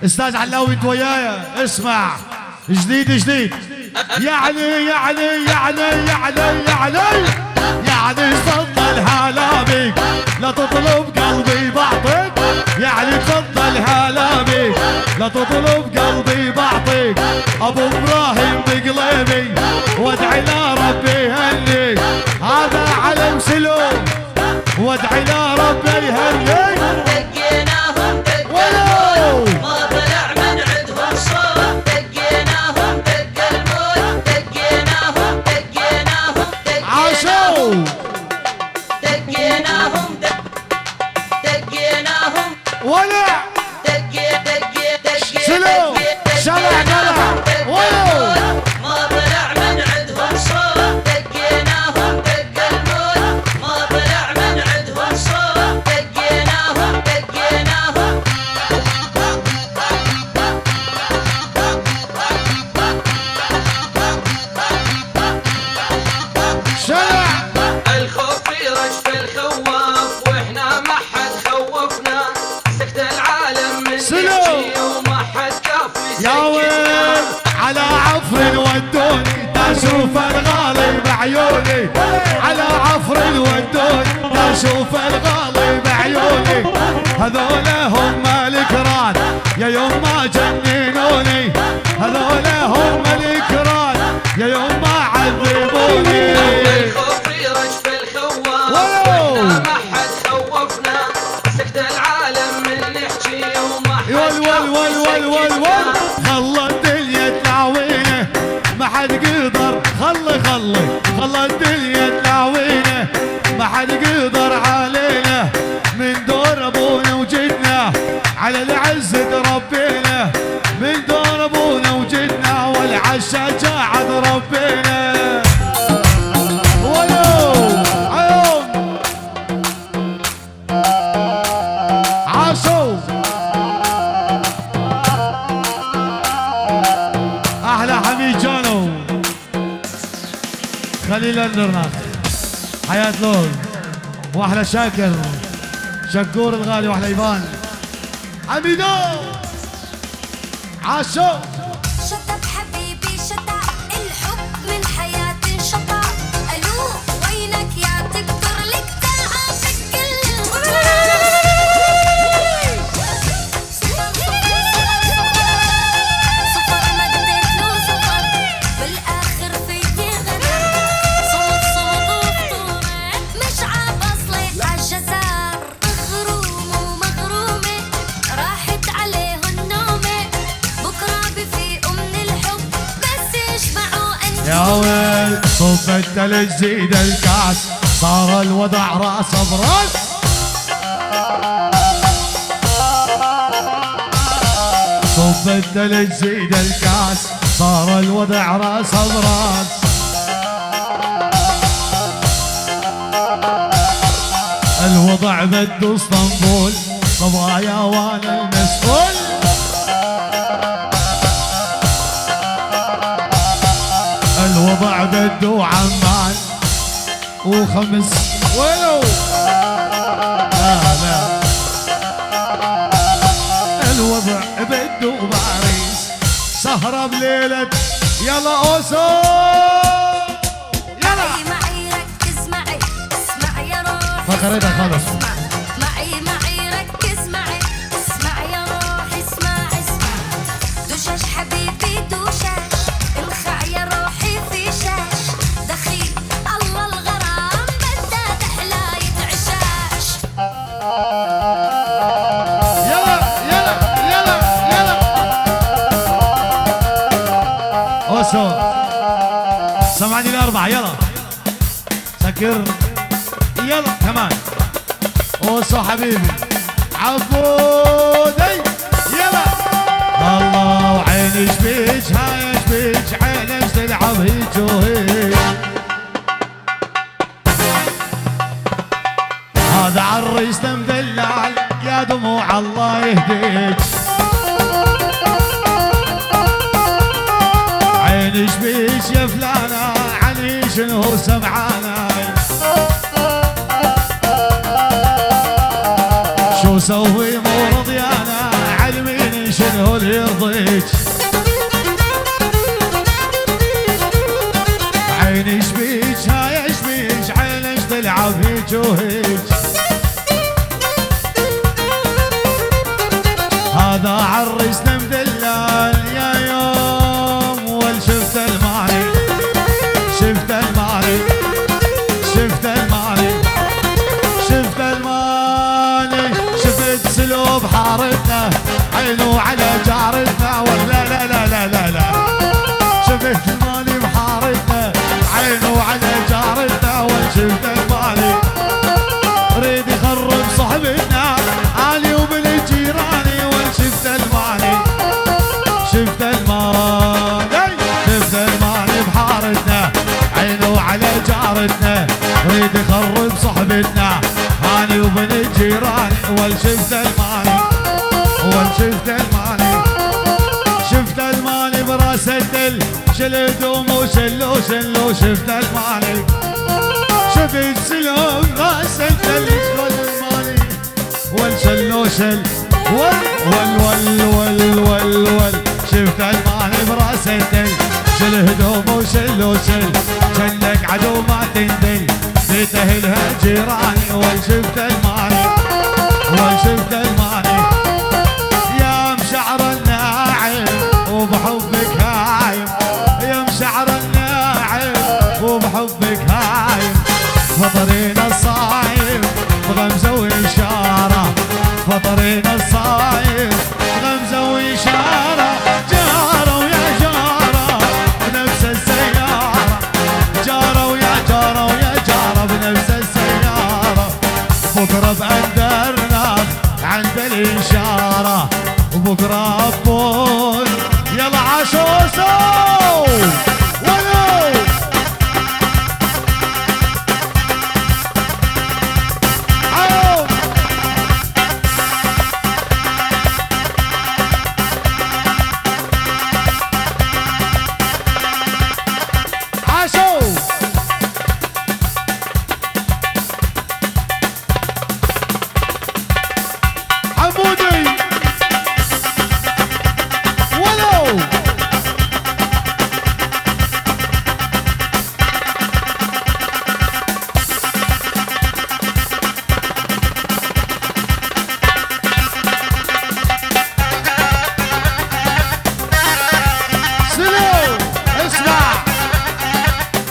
استاذ علاوي انت ويايا اسمع جديد جديد. يعني تفضل هلا بيك لا تطلب قلبي بعطيك. يعني تفضل هلا بيك لا تطلب قلبي بعطيك. ابو ابراهيم بقلبي وادعي لا ربي يهنيك. هذا علم سلوم وادعي لا ربي يهنيك. دقيناهم دق الموت ما طلع من عندهم صوت. دقيناهم دق الموت دقيناهم عاشوا دقيناهم دقيناهم ولع سلو شلع قلع ولو ما طلع من عندهم صوت. دقيناهم دق الموت ما طلع من عندهم صوت. دقيناهم شلع الخوف يرش في الخواف واحنا ما حد خوفنا. سكت العالم من نحكي وما حد كاف يا ويل على عفر ودوني تشوف الغالي بعيوني. على عفر ودوني تشوف الغالي بعيوني. هذولا هم الكران يا يوم ما جننوني. هذولا هم الكران يا يوم ما عذبوني. الخوف يرش في الخواف واحنا ما حد خوفنا. سكت العالم من نحكي وما حد ول خلى الدنيا تلاوينه ما حد قدر. خلى الدنيا تلاوينه ما حد قدر علينا. من دور ابونا وجدنا على العز تربينا. من دور ابونا وجدنا والعالشجاعة ربينا. ولو عيون عاشوا احلى حميد جانو خليل النرناخ حياة لول واحلى شاكر شكور الغالي واحلى ايبان حميدو عاشو. شطب حبيبي شطع الحب من حياتي انشطع. الو وينك يا تقدر لك تعافك كل صفر ما اديت له صفر بالاخر فيي غدر. صمت وفطوره مش عبصلي عالجزار. مغروم ومغرومه راحت عليه النومه. بكره بفيقوا من الحب بس يشبعوا انتم. يا ويل صب التلج زيد الكاس صار الوضع راس براس. صب التلج زيد الكاس صار الوضع راس براس. الوضع بده اسطنبول صبايا وانا المسؤول. الوضع بده عمان وخمس ولو لا الوضع بده باريس سهرة بليلة يلا اوسو يلا معي ركز معي اسمع يا روحي. فقرتها خلص. معي ركز معي اسمع يا روحي. اسمع دوشاش حبيبي دوشاش. انخع يا روحي في شاش. دخيل الله الغرام بدها تحلى يتعشاش. يلا اوسو سمعني الاربعة يلا سكر يلا كمان اوسو حبيبي عبودي يلا. الله وعيني شبيك هاي شبيك عينك تلعب هيك وهيك. هذا عريس مدلع يا دموع الله يهديك. عيني شبيك يا فلانة عنيش نور سمعانة. شو سوي مو رضيانة علميني شنو اللي يرضيك عيني ايش بيك هاي ايش بيك عينك تلعب هيج وهيج هذا عرسنا مدلل يا يوم والشفت المالي شفت المالي شفت المالي شفت المالي شفت سلوب حارتنا عينه على جارتنا ولا لا لا لا لا لا شفت المالي بحارتنا عينه على جارتنا والشفت المالي ريد يخرب صحبتنا علي وبن جيراني والشفت المالي شفت المالي شفت المالي بحارتنا عينه على جارتنا ريد يخرب صحبتنا هاني وبن جيراني والشفت المالي والشفت المالي شفت المالي براس الدل شل هدومه وشلو شلو شفت المالي شفت سلوم راس الدل شل المالي والشلو شل ول شفت المالي براس الدل شل هدومه وشلو شل شلك عدو ما تندل بيتهلها جيراني والشفت المالي والشفت المالي يا مشعر الناعم وبحبك هايم يا مشعر الناعم وبحبك هايم فطرينا الصايم بغمزة وإشارة فطرينا الصايم بغمزة وإشارة جارة ويا جارة بنفس السيارة جارة ويا جارة ويا جارة بنفس السيارة بكرة بأندرناخ عند الإشارة وبكرة بون يلا عشوسو ولو عوف عشو حمودي ولو سلو اسمع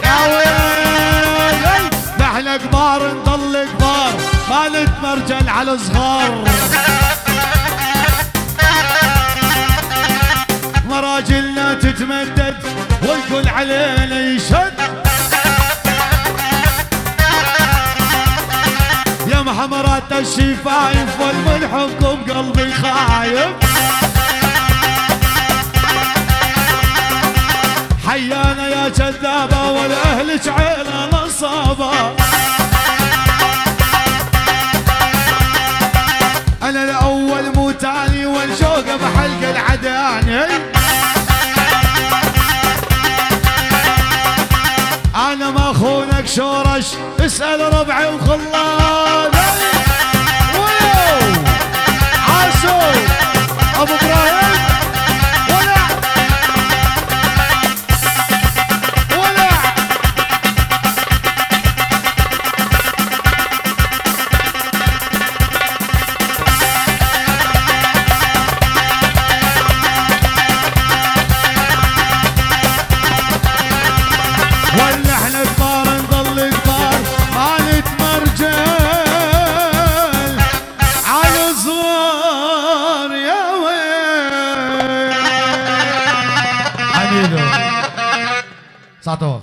يا ويلي نحن كبار نضل كبار ما نتمرجل على صغار مراجلنا تتمدد والكل علينا يشد يا محمرات الشفايف والملح بكم قلبي خايف حيانا يا كذابة والأهلك عينا نصابة أنا الأول مو تاني والشوق بحلق العداني أنا ما أخونك شورش اسأل ربعي وخلاني ولو عاشو أبو إبراهيم ولع ولع ولا احنا كبار نضل كبار ما نتمرجل على صغار يا ويل حبيبي ساعته